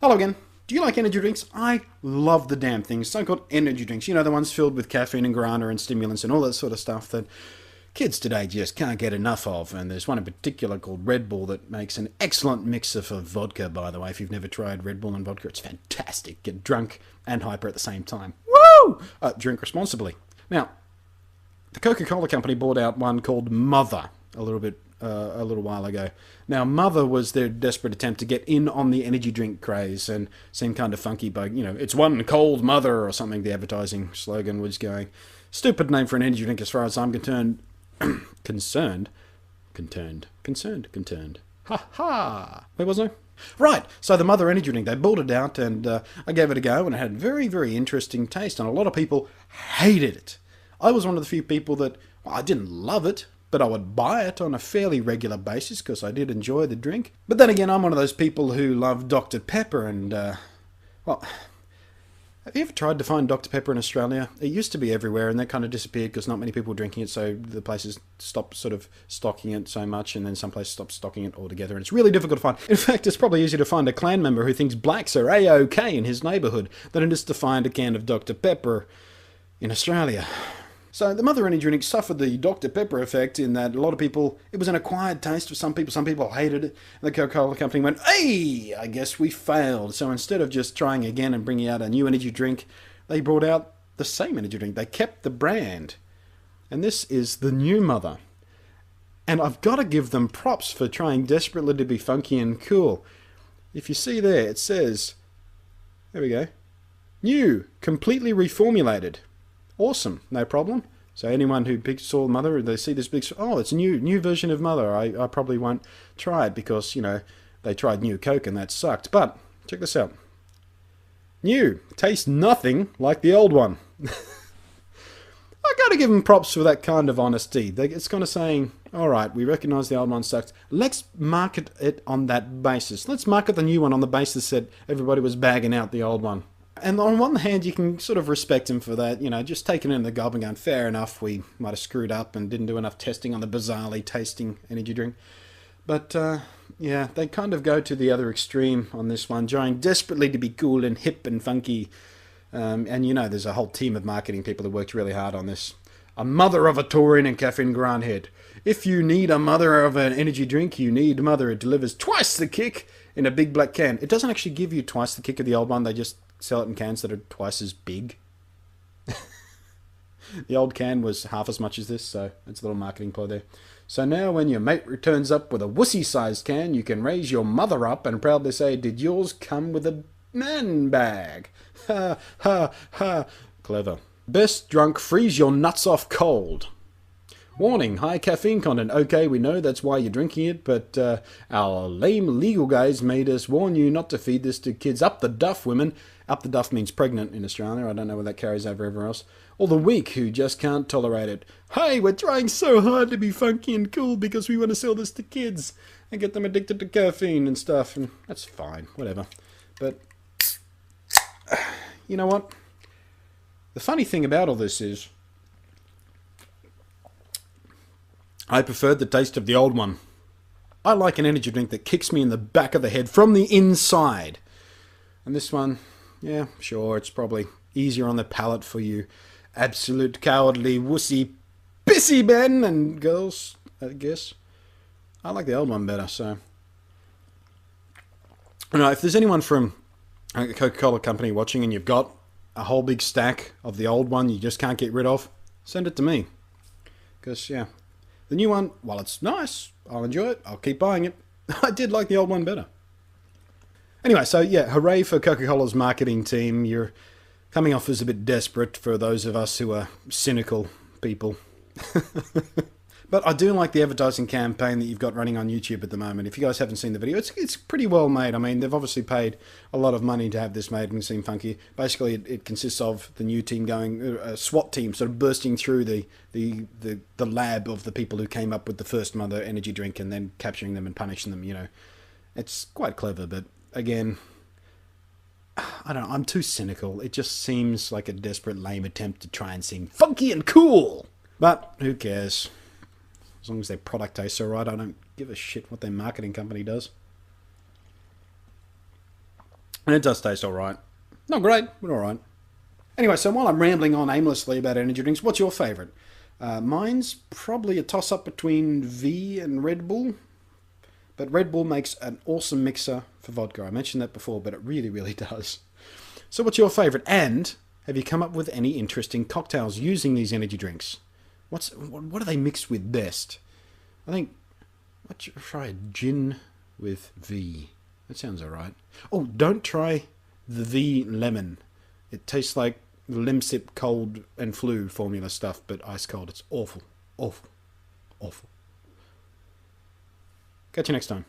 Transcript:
Hello again. Do you like energy drinks? I love the damn things. So-called energy drinks. You know, the ones filled with caffeine and guarana and stimulants and all that sort of stuff that kids today just can't get enough of. And there's one in particular called Red Bull that makes an excellent mixer for vodka, by the way. If you've never tried Red Bull and vodka, it's fantastic. Get drunk and hyper at the same time. Woo! Drink responsibly. Now, the Coca-Cola company bought out one called Mother a little while ago. Now, Mother was their desperate attempt to get in on the energy drink craze and seemed kind of funky by, it's one cold mother or something, the advertising slogan was going. Stupid name for an energy drink as far as I'm concerned. Concerned. Ha ha! Where was I? Right, so the Mother energy drink, they bought it out and I gave it a go and it had very, very interesting taste and a lot of people hated it. I was one of the few people that, I didn't love it, but I would buy it on a fairly regular basis because I did enjoy the drink. But then again, I'm one of those people who love Dr. Pepper and, well, have you ever tried to find Dr. Pepper in Australia? It used to be everywhere and that kind of disappeared because not many people were drinking it, so the places stopped sort of stocking it so much and then some places stopped stocking it altogether and it's really difficult to find. In fact, it's probably easier to find a clan member who thinks blacks are A-OK in his neighbourhood than it is to find a can of Dr. Pepper in Australia. So the Mother energy drink suffered the Dr. Pepper effect in that a lot of people, it was an acquired taste for some people hated it, and the Coca-Cola company went, hey, I guess we failed. So instead of just trying again and bringing out a new energy drink, they brought out the same energy drink. They kept the brand. And this is the new Mother. And I've got to give them props for trying desperately to be funky and cool. If you see there, it says, there we go, new, completely reformulated. Awesome, no problem. So anyone who saw Mother, they see this big, oh, it's a new version of Mother. I probably won't try it because, they tried new Coke and that sucked. But check this out. New, tastes nothing like the old one. I gotta give them props for that kind of honesty. It's kind of saying, all right, we recognize the old one sucked. Let's market it on that basis. Let's market the new one on the basis that everybody was bagging out the old one. And on one hand, you can sort of respect him for that, just taking it in the gob and going, fair enough, we might have screwed up and didn't do enough testing on the bizarrely tasting energy drink. But, yeah, they kind of go to the other extreme on this one, trying desperately to be cool and hip and funky. And, there's a whole team of marketing people that worked really hard on this. A mother of a taurine and caffeine grindhead. If you need a mother of an energy drink, you need Mother. It delivers twice the kick in a big black can. It doesn't actually give you twice the kick of the old one, they just sell it in cans that are twice as big. The old can was half as much as this, so it's a little marketing ploy there. So now when your mate returns up with a wussy-sized can, you can raise your mother up and proudly say, did yours come with a man bag? Ha, ha, ha. Clever. Best drunk, freeze your nuts off cold. Warning, high caffeine content. Okay, we know that's why you're drinking it, but our lame legal guys made us warn you not to feed this to kids. Up the duff, women. Up the duff means pregnant in Australia. I don't know whether that carries over everywhere else. Or the weak who just can't tolerate it. Hey, we're trying so hard to be funky and cool because we want to sell this to kids and get them addicted to caffeine and stuff. And that's fine, whatever. But, you know what? The funny thing about all this is, I preferred the taste of the old one. I like an energy drink that kicks me in the back of the head from the inside. And this one, yeah, sure, it's probably easier on the palate for you absolute cowardly wussy pissy men and girls, I guess. I like the old one better, so. If there's anyone from a Coca-Cola company watching and you've got a whole big stack of the old one you just can't get rid of, send it to me. Because, yeah. The new one, while it's nice, I'll enjoy it, I'll keep buying it. I did like the old one better. Anyway, so yeah, hooray for Coca-Cola's marketing team. You're coming off as a bit desperate for those of us who are cynical people. But I do like the advertising campaign that you've got running on YouTube at the moment. If you guys haven't seen the video, it's pretty well made. I mean, they've obviously paid a lot of money to have this made and seem funky. Basically, it consists of the new team going, a SWAT team sort of bursting through the lab of the people who came up with the first Mother energy drink and then capturing them and punishing them, It's quite clever, but again, I don't know, I'm too cynical. It just seems like a desperate, lame attempt to try and seem funky and cool. But who cares? As long as their product tastes alright, I don't give a shit what their marketing company does. And it does taste alright. Not great, but alright. Anyway, so while I'm rambling on aimlessly about energy drinks, what's your favourite? Mine's probably a toss-up between V and Red Bull. But Red Bull makes an awesome mixer for vodka. I mentioned that before, but it really, really does. So what's your favourite? And have you come up with any interesting cocktails using these energy drinks? What are they mixed with best? I think, let's try a gin with V. That sounds alright. Oh, don't try the V lemon. It tastes like Lemsip cold and flu formula stuff, but ice cold. It's awful. Awful. Awful. Catch you next time.